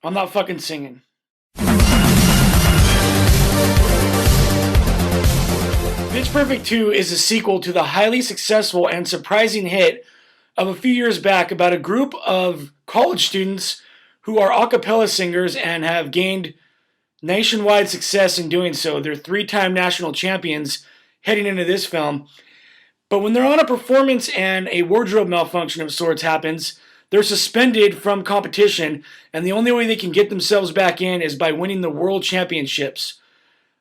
I'm not fucking singing. Pitch Perfect 2 is a sequel to the highly successful and surprising hit of a few years back about a group of college students who are a cappella singers and have gained nationwide success in doing so. They're 3-time national champions heading into this film. But when they're on a performance and a wardrobe malfunction of sorts happens, they're suspended from competition, and the only way they can get themselves back in is by winning the world championships.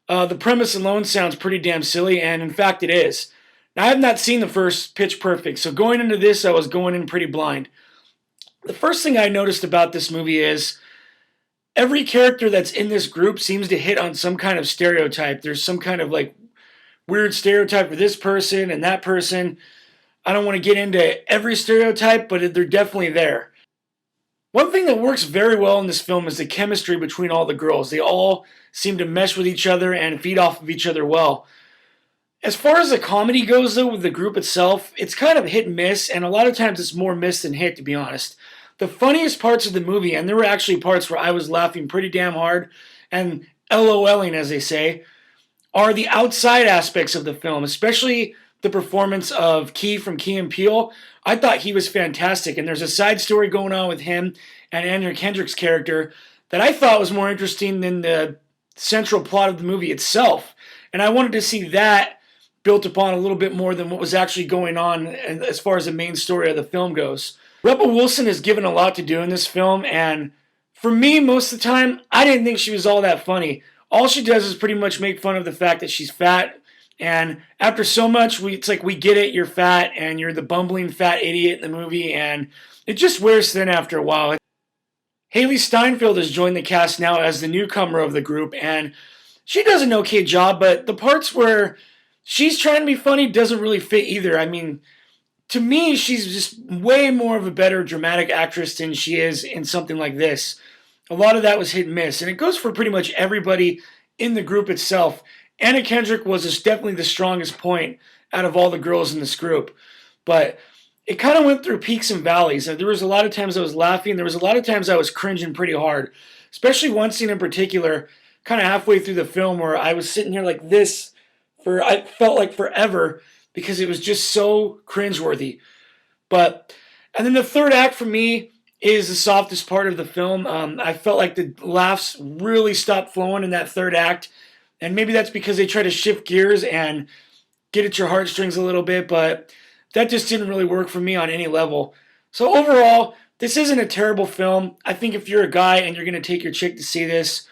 The premise alone sounds pretty damn silly, and in fact it is. Now, I have not seen the first Pitch Perfect, so going into this I was going in pretty blind. The first thing I noticed about this movie is every character that's in this group seems to hit on some kind of stereotype. There's some kind of like weird stereotype for this person and that person. I don't want to get into every stereotype, but they're definitely there. One thing that works very well in this film is the chemistry between all the girls. They all seem to mesh with each other and feed off of each other well. As far as the comedy goes, though, with the group itself, it's kind of hit and miss, and a lot of times it's more miss than hit, to be honest. The funniest parts of the movie, and there were actually parts where I was laughing pretty damn hard and LOLing, as they say, are the outside aspects of the film, especially the performance of Key from Key and Peele. I thought he was fantastic, and there's a side story going on with him and Anna Kendrick's character that I thought was more interesting than the central plot of the movie itself. And I wanted to see that built upon a little bit more than what was actually going on as far as the main story of the film goes. Rebel Wilson is given a lot to do in this film, and for me, most of the time, I didn't think she was all that funny. All she does is pretty much make fun of the fact that she's fat. And after so much, it's like, we get it, you're fat, and you're the bumbling fat idiot in the movie, and it just wears thin after a while. Haley Steinfeld has joined the cast now as the newcomer of the group, and she does an okay job, but the parts where she's trying to be funny doesn't really fit either. I mean, to me, she's just way more of a better dramatic actress than she is in something like this. A lot of that was hit and miss, and it goes for pretty much everybody in the group itself. Anna Kendrick was definitely the strongest point out of all the girls in this group. But it kind of went through peaks and valleys. There was a lot of times I was laughing. There was a lot of times I was cringing pretty hard. Especially one scene in particular, kind of halfway through the film, where I was sitting here like this for, I felt like forever, because it was just so cringeworthy. And then the third act for me is the softest part of the film. I felt like the laughs really stopped flowing in that third act. And maybe that's because they try to shift gears and get at your heartstrings a little bit, but that just didn't really work for me on any level. So overall, this isn't a terrible film. I think if you're a guy and you're going to take your chick to see this,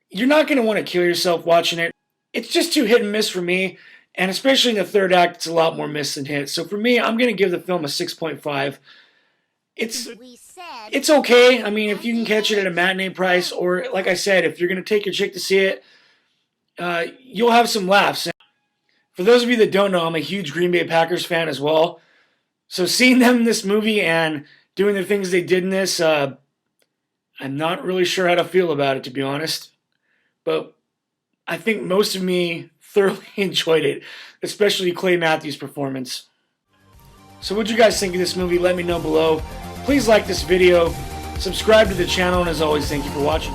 you're not going to want to kill yourself watching it. It's just too hit and miss for me, and especially in the third act, it's a lot more miss than hit. So for me, I'm going to give the film a 6.5. It's okay. I mean, if you can catch it at a matinee price, or like I said, if you're going to take your chick to see it, you'll have some laughs. For those of you that don't know, I'm a huge Green Bay Packers fan as well. So seeing them in this movie and doing the things they did in this, I'm not really sure how to feel about it, to be honest. But I think most of me thoroughly enjoyed it, especially Clay Matthews' performance. So what'd you guys think of this movie? Let me know below. Please like this video, subscribe to the channel, and as always, thank you for watching.